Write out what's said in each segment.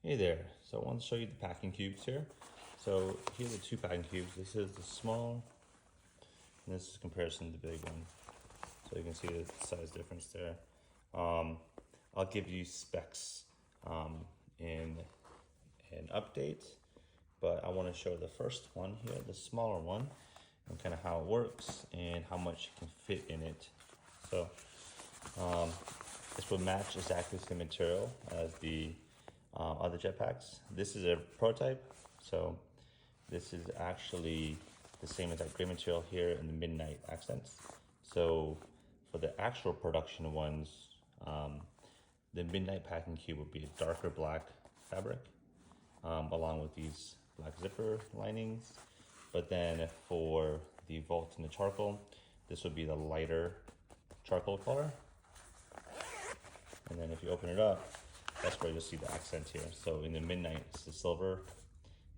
Hey there, so I want to show you the packing cubes here. So here are the two packing cubes. This is the small, and this is comparison to the big one. So you can see the size difference there. I'll give you specs in an update, but I want to show the first one here, the smaller one, and kind of how it works and how much you can fit in it. So this will match exactly the same material as the other jetpacks. This is a prototype, so this is actually the same as that gray material here in the midnight accents. So for the actual production ones, the midnight packing cube would be a darker black fabric, along with these black zipper linings. But then for the Vault and the charcoal, this would be the lighter charcoal color. And then if you open it up, that's where you'll see the accent here. So in the midnight, it's the silver,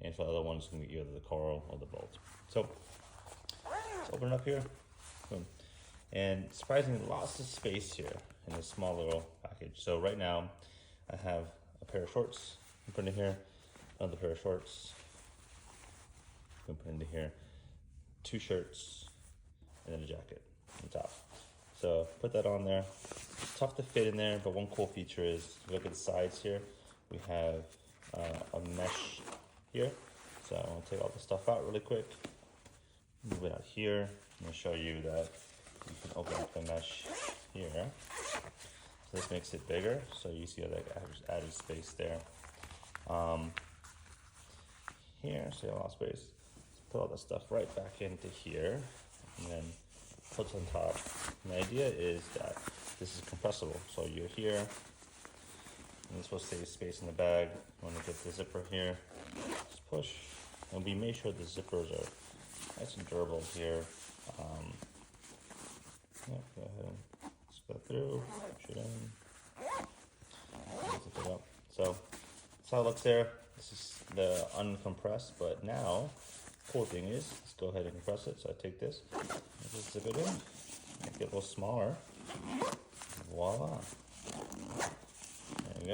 and for the other ones, it's gonna be either the coral or the Vault. So let's open it up here. Boom. And surprisingly, lots of space here in this small little package. So right now, I have a pair of shorts. I'm putting in here, another pair of shorts. I'm putting into here, 2 shirts, and then a jacket on top. So put that on there. It's tough to fit in there, but one cool feature is, if you look at the sides here, we have a mesh here. So I'm gonna take all the stuff out really quick, move it out here. I'm gonna show you that you can open up the mesh here. So this makes it bigger, so you see that added space there. Here, so you have a lot of space. Let's put all the stuff right back into here, and then puts on top. And the idea is that this is compressible. So you're here, and this will save space in the bag. You want to get the zipper here, just push. And we make sure the zippers are nice and durable here. Yeah, go ahead and just go through, push it in, zip it up. So that's how it looks there. This is the uncompressed, but now, cool thing is, let's go ahead and compress it. So I take this, just zip it in, make it a little smaller. Voila. There you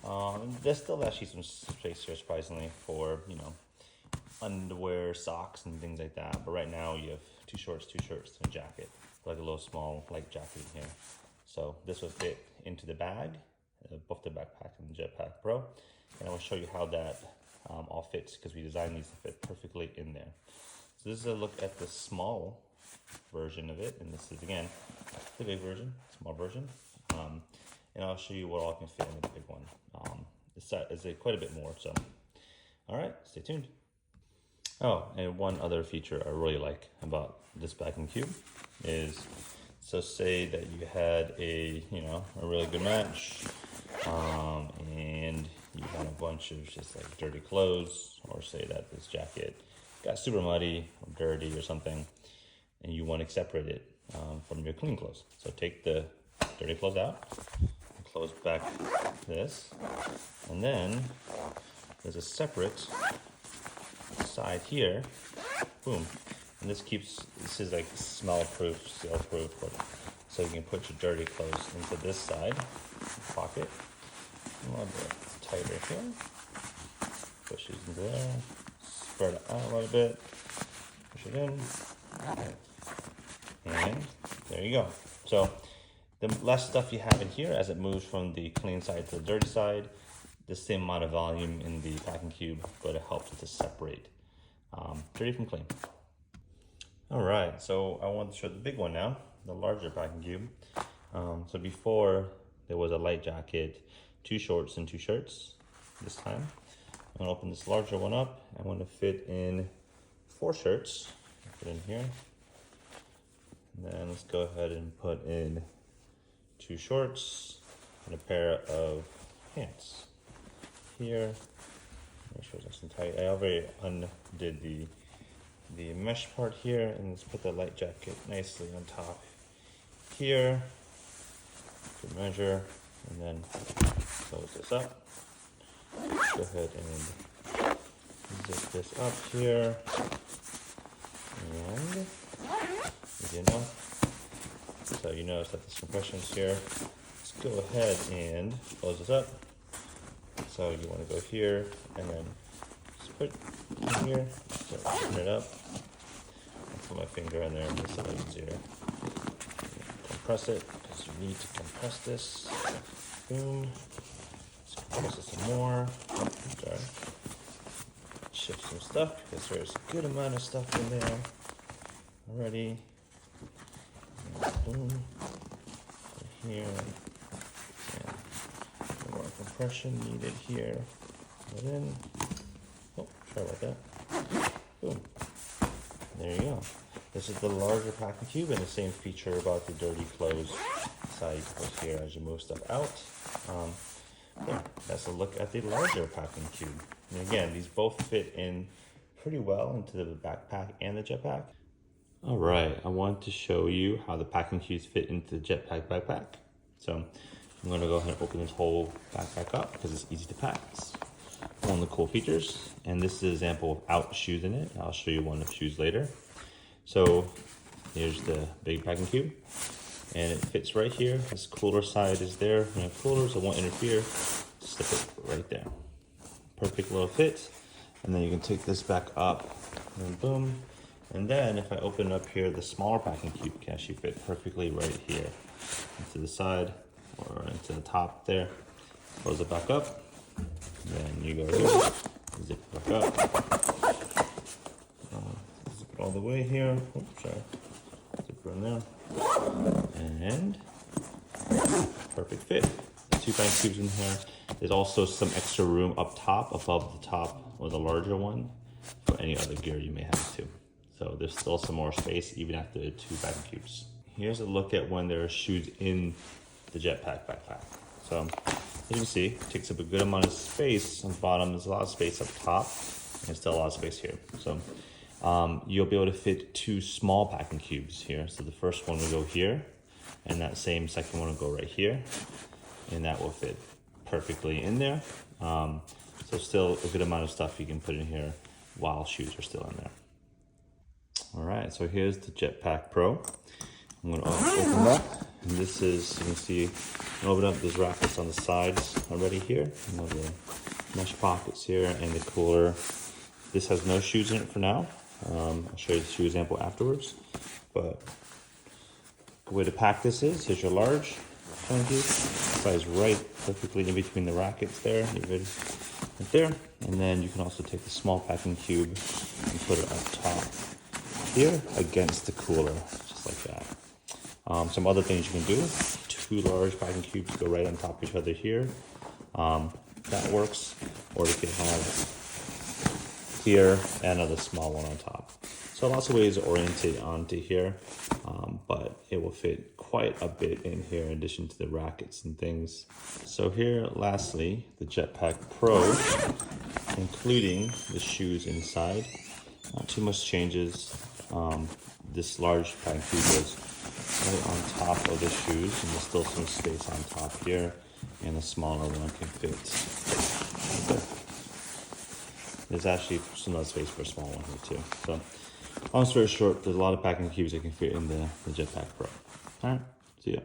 go. There's still actually some space here, surprisingly, for, you know, underwear, socks, and things like that. But right now you have 2 shorts, 2 shirts, and a jacket, like a little small light jacket in here. So this will fit into the bag, both the backpack and the Jetpack Pro. And I will show you how that all fits, because we designed these to fit perfectly in there. So this is a look at the small version of it, and this is again the big version, small version. And I'll show you what all can fit in the big one. It's quite a bit more. So, all right, stay tuned. Oh, and one other feature I really like about this packing cube is, so say that you had a really good match, and you had a bunch of just like dirty clothes, or say that this jacket got super muddy or dirty or something, and you want to separate it from your clean clothes. So take the dirty clothes out, close back this, and then there's a separate side here, boom. And this is like smell proof, seal proof, so you can put your dirty clothes into this side pocket. A little bit tighter here, push it into there, spread it out a little bit, push it in, and there you go. So the less stuff you have in here as it moves from the clean side to the dirty side, the same amount of volume in the packing cube, but it helps to separate dirty from clean. All right, so I want to show the big one now, the larger packing cube. So before there was a light jacket, 2 shorts and 2 shirts. This time I'm gonna open this larger one up. I want to fit in 4 shirts. Put in here, and then let's go ahead and put in 2 shorts and a pair of pants here. Make sure it's nice and tight. I already undid the mesh part here, and let's put the light jacket nicely on top here. Good measure, and then close this up. Go ahead and zip this up here, and so you notice that there's compressions here. Let's go ahead and close this up. So you want to go here and then just put it in here, so open it up. I'll put my finger in there and make it a little easier. Compress it, because you need to compress this. Boom. Let's compress it some more. Sorry. Shift some stuff, because there's a good amount of stuff in there already. And boom. Here. And more compression needed here. Put it in. Oh, sorry about that. Boom. There you go. This is the larger packing cube, and the same feature about the dirty clothes side right here as you move stuff out. Yeah, that's a look at the larger packing cube. And again, these both fit in pretty well into the backpack and the jetpack. All right, I want to show you how the packing cubes fit into the jetpack backpack. So I'm gonna go ahead and open this whole backpack up because it's easy to pack. It's one of the cool features. And this is an example without shoes in it. I'll show you one with shoes later. So here's the big packing cube, and it fits right here. This cooler side is there. You have coolers, it won't interfere. Slip it right there. Perfect little fit. And then you can take this back up, and boom. And then if I open up here, the smaller packing cube can actually fit perfectly right here, into the side or into the top there. Close it back up. Then you go here, zip it back up. All the way here. Oops, sorry. Zip it in there. And perfect fit. 2 packing cubes in here. There's also some extra room up top, above the top or the larger one, for any other gear you may have too. So there's still some more space even after the 2 packing cubes. Here's a look at when there are shoes in the jetpack backpack. So as you can see, it takes up a good amount of space on the bottom. There's a lot of space up top, and there's still a lot of space here. So you'll be able to fit 2 small packing cubes here. So the first one will go here, and that same second one will go right here, and that will fit perfectly in there. So still a good amount of stuff you can put in here while shoes are still in there. All right, so here's the Jetpack Pro. I'm gonna open it up, and this is, you can see, open up, there's rackets on the sides already here. You know, the mesh pockets here and the cooler. This has no shoes in it for now. I'll show you the shoe example afterwards. But the way to pack this is, here's your large packing cube. Size right perfectly in between the rackets there. You're good right there. And then you can also take the small packing cube and put it up top here against the cooler, just like that. Some other things you can do, 2 large packing cubes go right on top of each other here. That works. Or you could have here and another small one on top. So lots of ways to orient it onto here, but it will fit quite a bit in here in addition to the rackets and things. So here, lastly, the Jetpack Pro, including the shoes inside. Not too much changes. This large packing cube goes right on top of the shoes, and there's still some space on top here, and the smaller one can fit right there. There's actually some other space for a small one here too. So, long story short, there's a lot of packing cubes that can fit in the Jetpack Pro. All right, see ya.